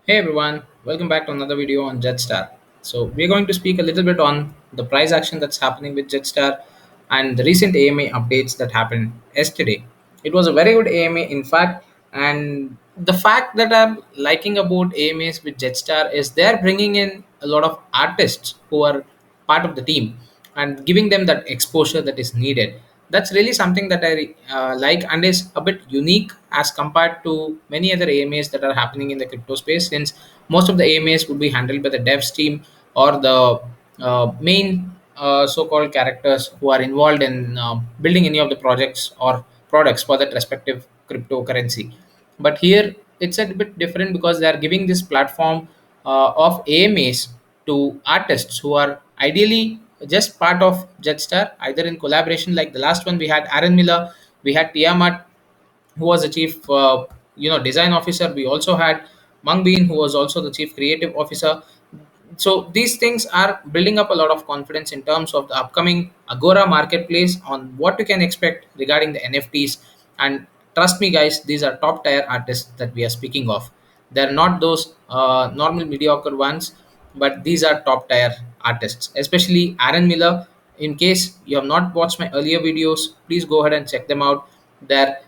Hey everyone, welcome back to another video on Jedstar. So we're going to speak a little bit on the price action that's happening with Jedstar and the recent AMA updates that happened yesterday. It was a very good AMA in fact, and the fact that I'm liking about AMAs with Jetstar is they're bringing in a lot of artists who are part of the team and giving them that exposure that is needed. That's really something that I like and is a bit unique as compared to many other AMAs that are happening in the crypto space, since most of the AMAs would be handled by the devs team or the main so-called characters who are involved in building any of the projects or products for that respective cryptocurrency. But here it's a bit different because they are giving this platform of AMAs to artists who are ideally just part of Jetstar, either in collaboration like the last one we had Aaron Miller, we had Tiamat, who was the chief design officer. We also had Mung Bean, who was also the chief creative officer. So these things are building up a lot of confidence in terms of the upcoming Agora marketplace on what you can expect regarding the NFTs. And trust me guys, these are top tier artists that we are speaking of. They're not those normal mediocre ones, but these are top tier artists, especially Aaron Miller. In case you have not watched my earlier videos, please go ahead and check them out. They're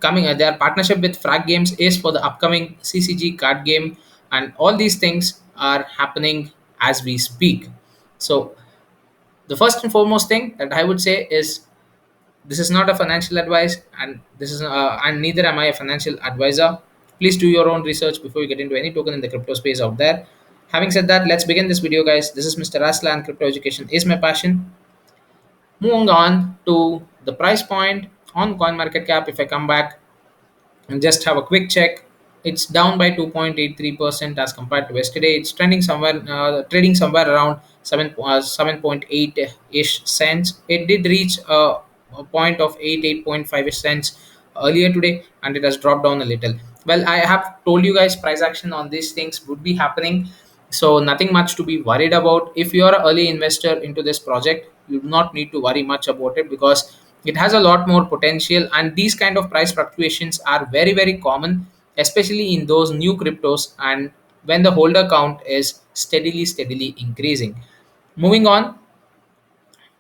their partnership with Frag Games is for the upcoming CCG card game, and all these things are happening as we speak. So the first and foremost thing that I would say is this is not a financial advice, and this is and neither am I a financial advisor. Please do your own research before you get into any token in the crypto space out there. Having said that, let's begin this video, guys. This is Mr. Aslan. Crypto education is my passion. Moving on to the price point on CoinMarketCap, if I come back and just have a quick check, it's down by 2.83% as compared to yesterday. It's trading somewhere around 7.8 ish cents. It did reach a point of 8.5 ish cents earlier today, and it has dropped down a little. Well, I have told you guys price action on these things would be happening, so nothing much to be worried about. If you are an early investor into this project, you do not need to worry much about it because it has a lot more potential, and these kind of price fluctuations are very common, especially in those new cryptos and when the holder count is steadily increasing. Moving on,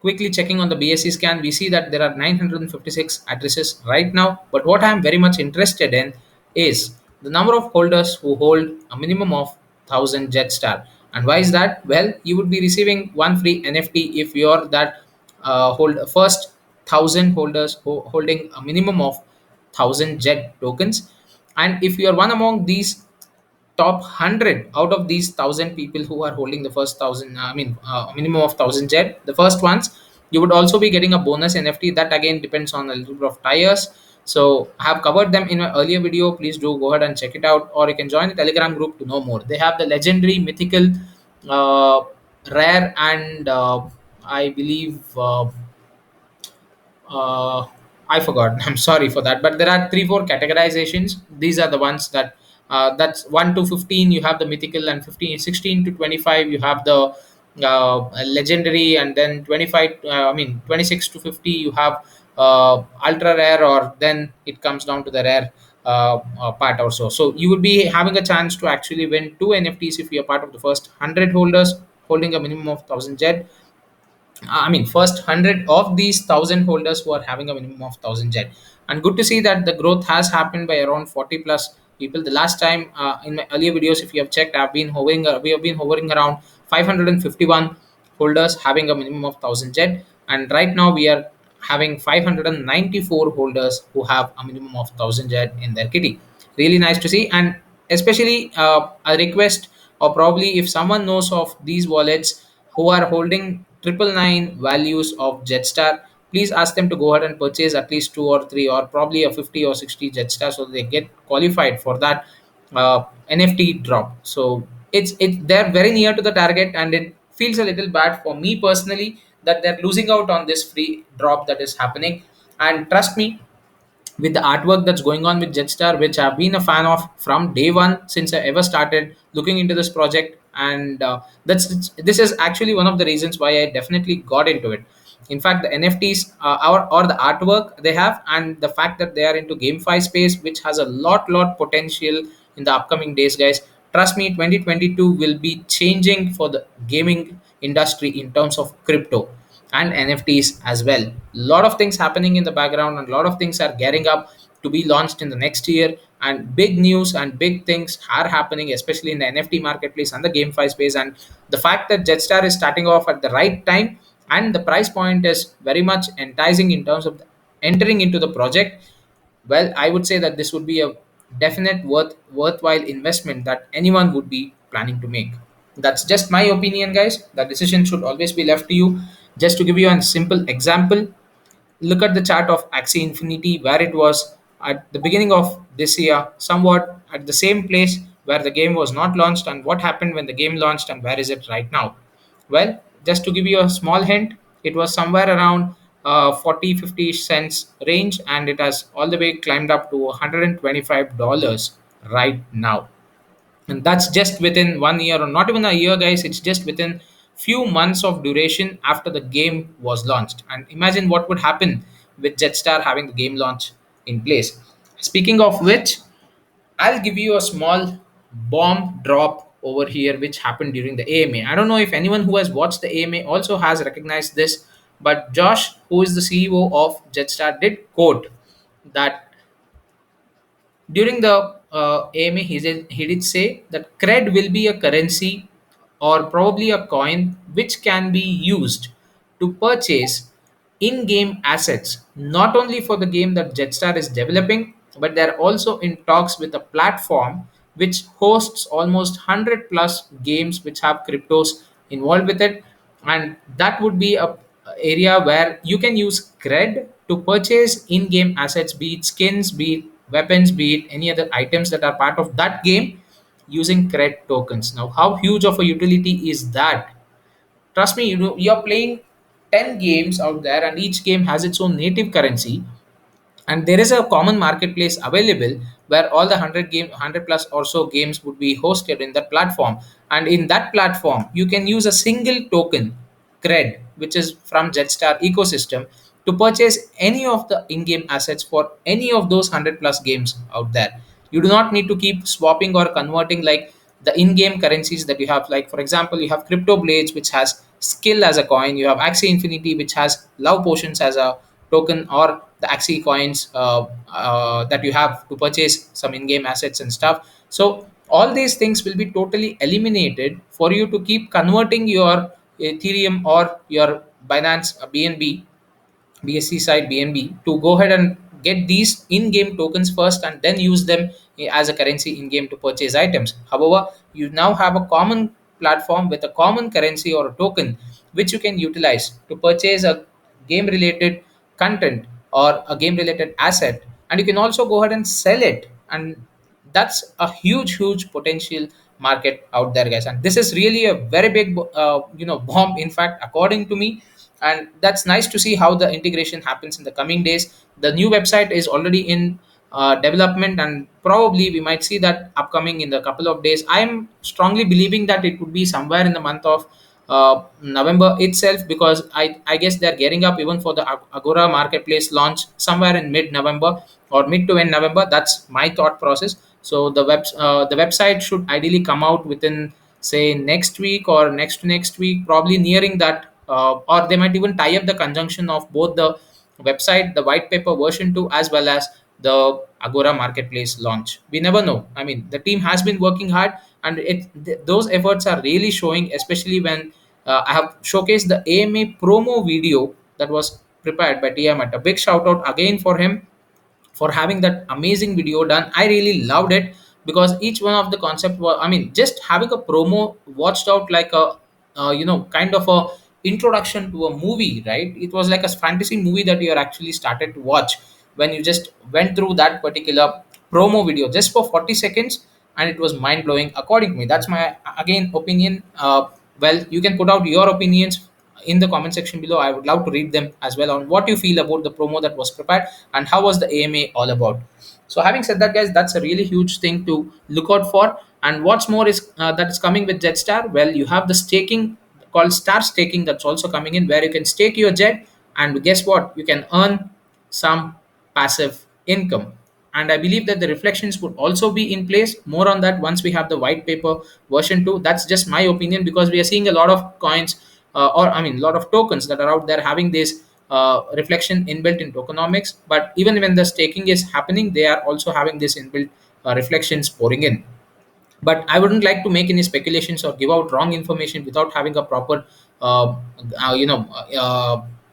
quickly checking on the BSC scan, we see that there are 956 addresses right now. But what I am very much interested in is the number of holders who hold a minimum of 1000 Jetstar. And why is that? Well, you would be receiving one free NFT if you're that hold first 1000 holders holding a minimum of 1000 Jet tokens. And if you are one among these top 100 out of these 1000 people who are holding the first 1000, minimum of 1000 jet, the first ones, you would also be getting a bonus NFT. That again depends on a little bit of tires. So I have covered them in my earlier video. Please do go ahead and check it out, or you can join the Telegram group to know more. They have the legendary, mythical, uh, rare, and I believe uh, I forgot. I'm sorry for that. But there are three, four categorizations. These are the ones that that's 1 to 15. You have the mythical, and 15, 16 to 25. You have the legendary, and then 25. 26 to 50. You have ultra rare, or then it comes down to the rare part also. So you will be having a chance to actually win two NFTs if you are part of the first 100 holders holding a minimum of 1000 jet. First 100 of these 1000 holders who are having a minimum of 1000 jet. And good to see that the growth has happened by around 40 plus people. The last time in my earlier videos, if you have checked, we have been hovering around 551 holders having a minimum of 1000 jet. And right now we are having 594 holders who have a minimum of 1000 jet in their kitty. Really nice to see. And especially a request, or probably if someone knows of these wallets who are holding 999 values of Jetstar, please ask them to go ahead and purchase at least two or three, or probably a 50 or 60 Jetstar, so they get qualified for that NFT drop. So they're very near to the target, and it feels a little bad for me personally that they're losing out on this free drop that is happening. And trust me, with the artwork that's going on with Jetstar, which I've been a fan of from day one since I ever started looking into this project, and this is actually one of the reasons why I definitely got into it. In fact, the NFTs or the artwork they have, and the fact that they are into GameFi space, which has a lot potential in the upcoming days, guys. trust me, 2022 will be changing for the gaming industry in terms of crypto and NFTs as well. Lot of things happening in the background, and a lot of things are gearing up to be launched in the next year. And big news and big things are happening, especially in the NFT marketplace and the GameFi space. And the fact that Jetstar is starting off at the right time and the price point is very much enticing in terms of entering into the project, well, I would say that this would be a definite worthwhile investment that anyone would be planning to make. That's just my opinion, guys. The decision should always be left to you. Just to give you a simple example, look at the chart of Axie Infinity, where it was at the beginning of this year, somewhat at the same place where the game was not launched, and what happened when the game launched, and where is it right now. Well, just to give you a small hint, it was somewhere around 40 50 cents range, and it has all the way climbed up to $125 right now. And that's just within 1 year, or not even a year, guys. It's just within few months of duration after the game was launched. And imagine what would happen with Jetstar having the game launch in place. Speaking of which, I'll give you a small bomb drop over here which happened during the AMA. I don't know if anyone who has watched the AMA also has recognized this, but Josh, who is the CEO of Jetstar, did quote that during the AMA, he did say that CRED will be a currency or probably a coin which can be used to purchase in game assets, not only for the game that Jetstar is developing, but they're also in talks with a platform which hosts almost 100 plus games which have cryptos involved with it. And that would be a area where you can use CRED to purchase in-game assets, be it skins, be it weapons, be it any other items that are part of that game, using CRED tokens. Now, how huge of a utility is that? Trust me, you're playing 10 games out there, and each game has its own native currency, and there is a common marketplace available where all the 100 plus or so games would be hosted in that platform. And in that platform you can use a single token, CRED, which is from Jetstar ecosystem, to purchase any of the in-game assets for any of those 100 plus games out there. You do not need to keep swapping or converting like the in-game currencies that you have. Like for example, you have Crypto Blades, which has skill as a coin. You have Axie Infinity, which has love potions as a token, or the Axie coins that you have to purchase some in-game assets and stuff. So all these things will be totally eliminated for you to keep converting your Ethereum or your Binance BNB BSC side BNB to go ahead and get these in-game tokens first, and then use them as a currency in-game to purchase items. However, you now have a common platform with a common currency or a token which you can utilize to purchase a game-related content or a game-related asset, and you can also go ahead and sell it. And that's a huge potential market out there, guys. And this is really a very big bomb, in fact, according to me. And that's nice to see how the integration happens in the coming days. The new website is already in development, and probably we might see that upcoming in the couple of days. I'm strongly believing that it would be somewhere in the month of November itself, because I guess they're gearing up even for the Agora marketplace launch somewhere in mid November or mid to end November. That's my thought process. So the website should ideally come out within, say, next week or next to next week, probably nearing that, or they might even tie up the conjunction of both the website, the white paper version 2, as well as the Agora marketplace launch. We never know. I mean, the team has been working hard, and those efforts are really showing, especially when I have showcased the AMA promo video that was prepared by Tiamat. A big shout out again for him for having that amazing video done. I really loved it, because each one of the concept was, I mean, just having a promo watched out like a kind of a introduction to a movie, right? It was like a fantasy movie that you are actually started to watch when you just went through that particular promo video just for 40 seconds, and it was mind blowing according to me. That's my again opinion. Well, you can put out your opinions in the comment section below. I would love to read them as well, on what you feel about the promo that was prepared and how was the AMA all about. So having said that, guys, that's a really huge thing to look out for. And what's more is that is coming with Jetstar. Well, you have the staking called star staking that's also coming in, where you can stake your jet, and guess what, you can earn some passive income. and I believe that the reflections would also be in place. More on that once we have the white paper version 2. That's just my opinion, because we are seeing a lot of coins, or I mean a lot of tokens that are out there having this reflection inbuilt in tokenomics. But even when the staking is happening, they are also having this inbuilt reflections pouring in. But I wouldn't like to make any speculations or give out wrong information without having a proper uh, uh, you know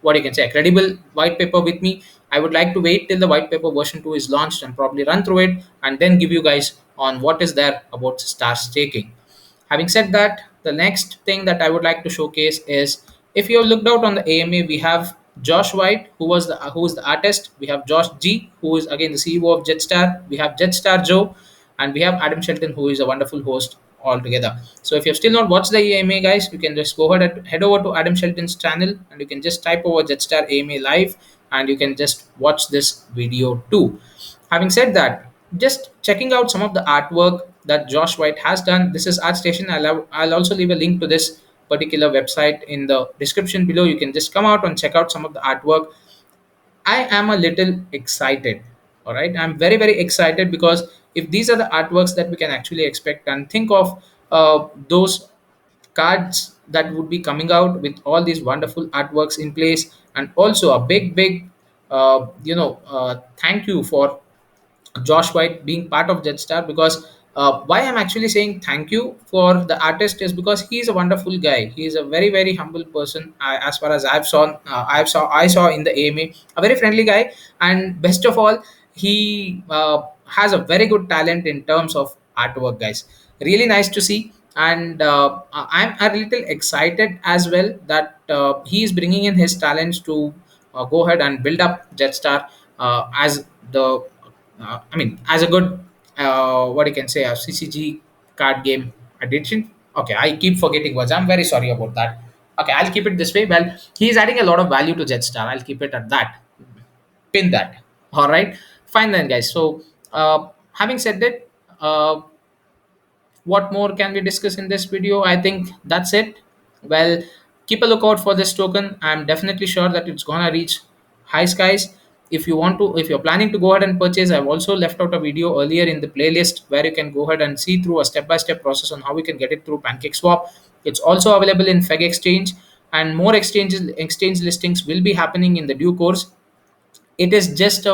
what you can say, a credible white paper with me. I would like to wait till the white paper version 2 is launched and probably run through it, and then give you guys on what is there about star staking. Having said that, the next thing that I would like to showcase is, if you have looked out on the AMA, we have Josh White, who is the artist. We have Josh G, who is again the CEO of Jetstar. We have Jetstar Joe, and we have Adam Shelton, who is a wonderful host altogether. So if you have still not watched the AMA, guys, you can just go ahead and head over to Adam Shelton's channel, and you can just type over Jetstar AMA live, and you can just watch this video too. Having said that, just checking out some of the artwork that Josh White has done. This is ArtStation. I'll also leave a link to this particular website in the description below. You can just come out and check out some of the artwork. I am a little excited. All right. I'm very, very excited, because if these are the artworks that we can actually expect, and think of those cards that would be coming out with all these wonderful artworks in place, and also a big, big, thank you for Josh White being part of Jetstar. Because why I'm actually saying thank you for the artist is because he's a wonderful guy. He's a very, very humble person. As far as I saw in the AMA, a very friendly guy, and best of all, he has a very good talent in terms of artwork, guys. Really nice to see, and I'm a little excited as well that he is bringing in his talents to go ahead and build up Jetstar as the as a good, what you can say, a CCG card game addiction. Okay, I keep forgetting words. I'm very sorry about that. Okay, I'll keep it this way. Well, he is adding a lot of value to Jetstar. I'll keep it at that. Pin that. All right, fine then, guys. So, having said that, what more can we discuss in this video? I think that's it. Well, keep a lookout for this token. I'm definitely sure that it's gonna reach high skies. If you're planning to go ahead and purchase, I've also left out a video earlier in the playlist where you can go ahead and see through a step-by-step process on how we can get it through PancakeSwap. It's also available in Feg Exchange, and more exchange listings will be happening in the due course. It is just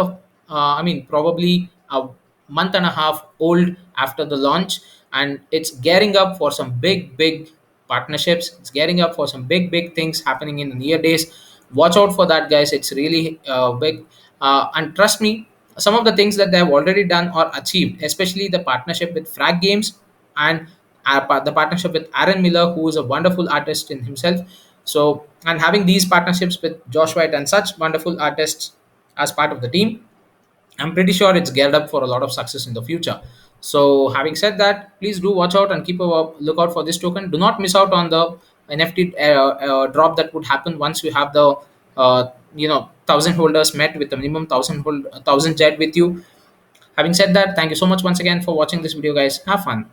probably a month and a half old after the launch, and it's gearing up for some big partnerships. It's gearing up for some big things happening in the near days. Watch out for that, guys. It's really big, and trust me, some of the things that they have already done or achieved, especially the partnership with Frag Games, and the partnership with Aaron Miller, who is a wonderful artist in himself. So, and having these partnerships with Josh White and such wonderful artists as part of the team, I'm pretty sure it's geared up for a lot of success in the future. So, having said that, please do watch out and keep a lookout for this token. Do not miss out on the NFT drop that would happen once you have the 1,000 holders met with the minimum 1,000 jet with you. Having said that, thank you so much once again for watching this video, guys. Have fun.